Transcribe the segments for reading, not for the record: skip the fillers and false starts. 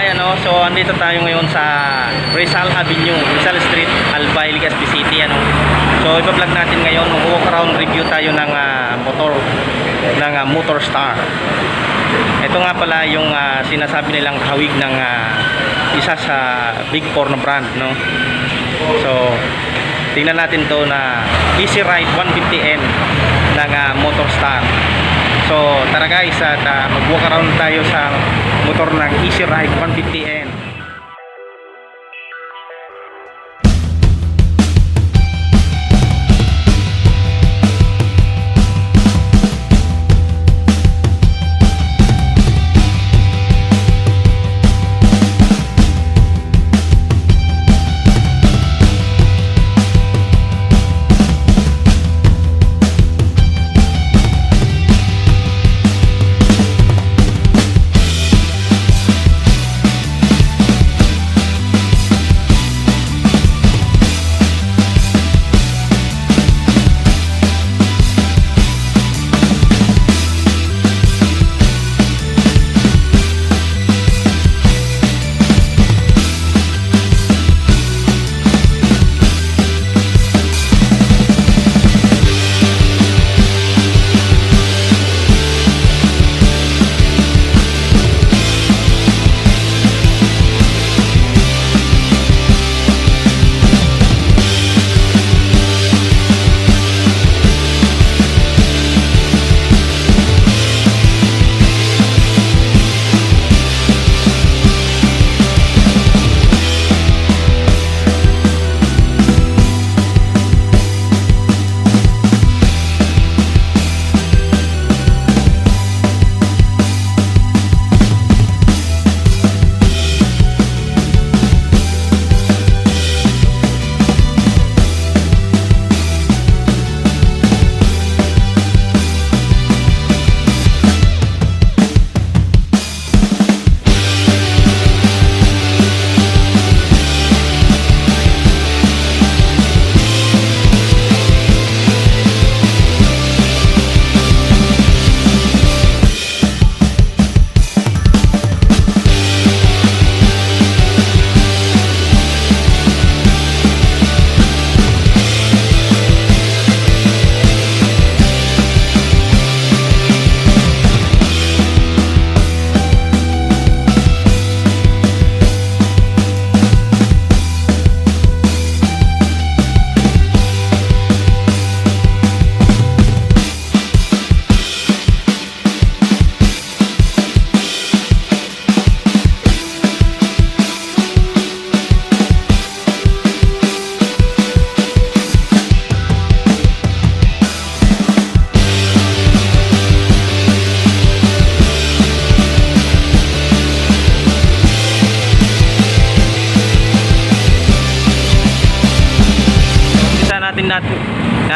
ano, so andito tayo ngayon sa Rizal Avenue, Rizal Street, Albay, Legazpi City, ano. So ipa-vlog natin ngayon, mag-walk around review tayo ng motor ng Motor Star. Ito nga pala yung sinasabi nilang hawig ng isa sa Big 4 na brand, no. So tingnan natin to na Easy Ride 150N ng Motor Star. So tara guys, at mag-walk around tayo sa motor ng Easy Ride 150N.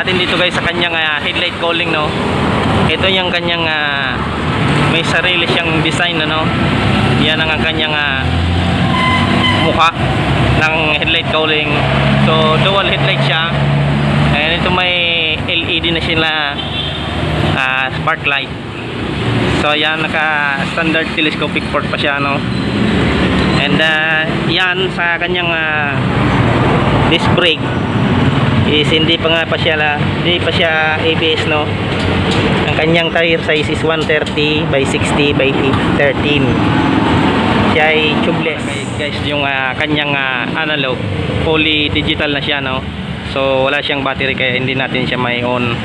natin dito guys sa kanyang headlight cowling, no. Ito yung kanyang may sarili siyang design, ano. Yan ang kanyang mukha ng headlight cowling. So dual headlight siya, and ito may LED na sila spark light. So yan, naka standard telescopic port pa siya, no. And yan sa kanyang disc brake is hindi pa siya ABS, no. Ang kanyang tire size is 130 by 60 by 13. Siya ay tubeless guys. Yung kanyang analog, fully digital na siya, no. So wala siyang battery kaya hindi natin siya may on.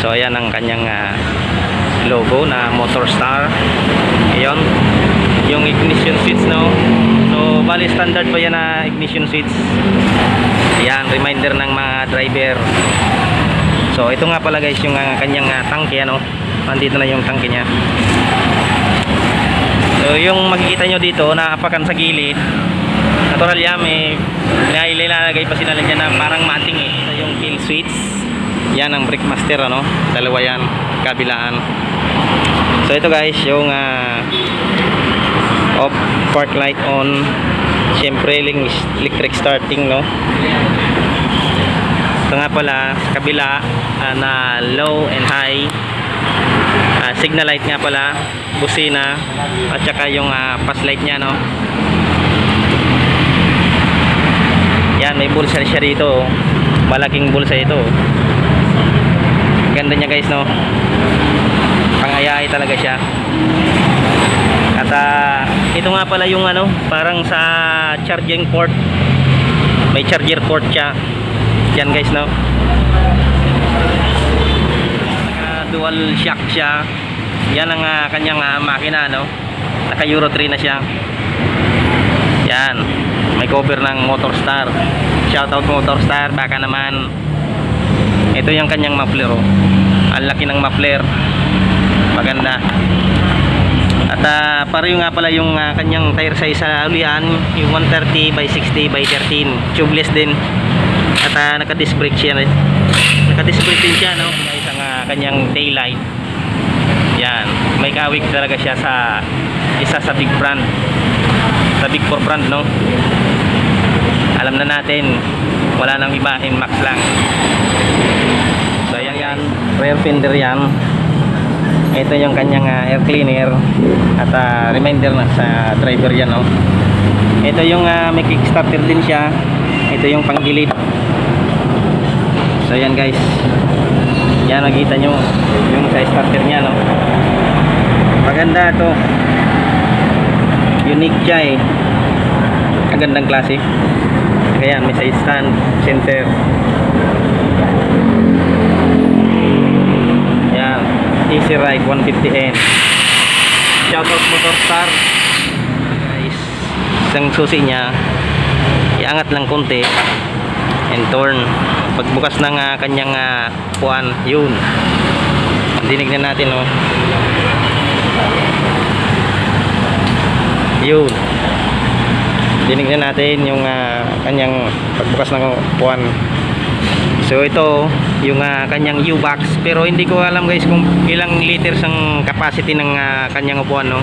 So ayan ang kanyang logo na Motor Star. Ayun yung ignition switch, no. So bali standard pa yan na ignition switch. Yan, reminder ng mga driver. So ito nga pala guys yung kanyang tangke, ano. Nandito na yung tangke niya. So yung makikita nyo dito na apakan sa gilid, natural yan, may nilalagay pa sila dyan na parang mating Ito yung kill switch. Yan ang brake master, ano. Dalawa yan, kabilaan. So ito guys yung off, park light on, syempre electric starting, no. Ito nga pala sa kabila na low and high, signal light nga pala, busina, at saka yung pass light nya, no. Yan, may bulsa siya dito, malaking bulsa ito. Ganda niya guys, no. Pangayay talaga siya. At ito nga pala yung ano, parang sa charging port, may charger port siya. Yan guys, no. Dual shock siya. Yan ang kanyang makina, no. Naka Euro 3 na siya. Yan, may cover ng Motorstar. Shoutout Motorstar, baka naman. Ito yung kanyang muffler, oh. Ang laki ng muffler, maganda. At pareho nga pala yung kanyang tire size sa ulian, yung 130 by 60 by 13, tubeless din. At naka disc brake siya, naka disc brake din siya, no. May isang kanyang tail light. Yan, may kawig talaga siya sa isa sa big brand, sa big 4 brand, no. Alam na natin, wala nang iba, NMAX lang. So yan, rear fender yan. Ito yung kanyang air cleaner. At reminder na sa driver yan, no. Ito yung may kickstarter din siya. Ito yung panggilid. So yan guys, yan, nakita nyo yung sa starter nya, no. Maganda to, unique siya eh. Magandang klase. Kaya may side stand, center. Yan, easy ride 150N. Shoutout Motorstar guys. Isang susi nya, iangat lang konti and turn. Pagbukas ng kanyang puan, yun, dinig na natin, no. Yun, dinig na natin yung kanyang pagbukas ng puan. So ito yung kanyang U-box, pero hindi ko alam guys kung ilang liters ang capacity ng kanyang upuan, no.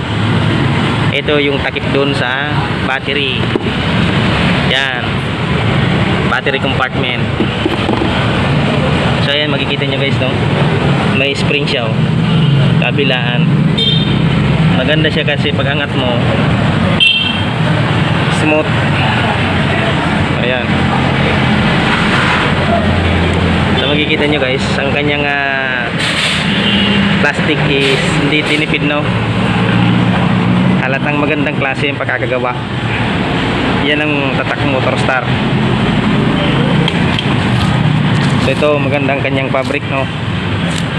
Ito yung takip doon sa battery. Yan, battery compartment. So ayan, makikita nyo guys, no, may spring siya, oh, kabilaan. Maganda siya kasi pag angat mo, smooth. Ayan, so makikita nyo guys, ang kanyang plastic is hindi tinipid, no. Halatang magandang klase yung pagkakagawa. Yan ang tatak Motorstar. So ito, magandang kanyang fabric, no,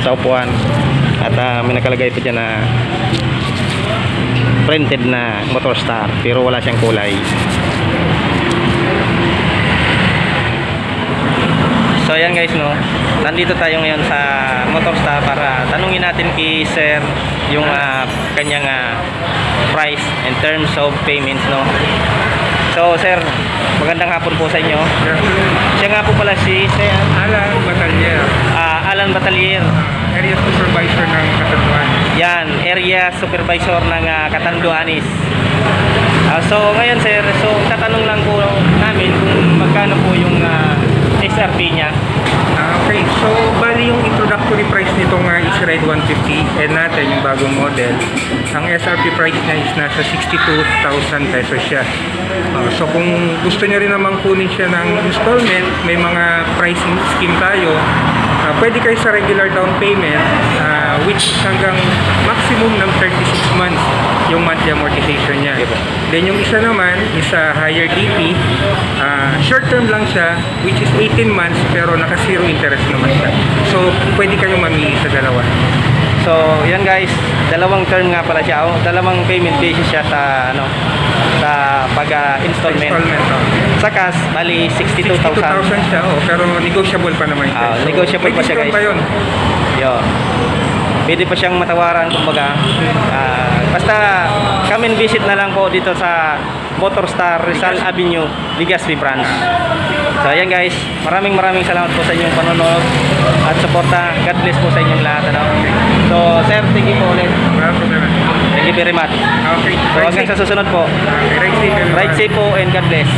sa upuan. At may nakalagay pa dyan na printed na Motorstar, pero wala siyang kulay. So ayan guys, no, nandito tayo ngayon sa Motorstar para tanungin natin kay Sir yung kanyang price and terms of payments, no. So Sir, magandang hapon po sa inyo. Siya nga po pala si Sir Alan Batalier, Alan Batalier, Area Supervisor ng Catanduanes. yan, Area Supervisor ng Catanduanes. So ngayon Sir, so tatanong lang po namin kung magkano po yung SRP nya. Okay, so bali yung introductory price nitong Easy Ride 150 and natin yung bagong model, ang SRP price niya is nasa 62,000 pesos siya. So kung gusto niya rin naman kunin siya ng installment, may mga pricing scheme tayo. Pwede kayo sa regular down payment, which hanggang maximum ng 36 months yung monthly amortization niya. Then yung isa naman is higher DP, short term lang siya, which is 18 months pero naka zero interest naman siya. So pwede kayong mamili sa dalawa. So yan guys, dalawang term nga pala siya, dalawang payment basis siya sa ano, sa pag-installment. Sa cash, bali 62,000. 62,000 siya, pero negotiable pa naman siya. Negotiable pa siya guys. Pa yun. Yo. Pwede pa siyang matawaran kumbaga. Basta come and visit na lang po dito sa Motorstar Rizal Avenue, Legazpi branch. So ayan guys, maraming salamat po sa inyong panonood at suporta. God bless po sa inyong lahat, ano? So sir, thank you po ulit. Thank you very much. Okay. So hanggang sa susunod po. Ride safe, everyone. Ride safe po and God bless.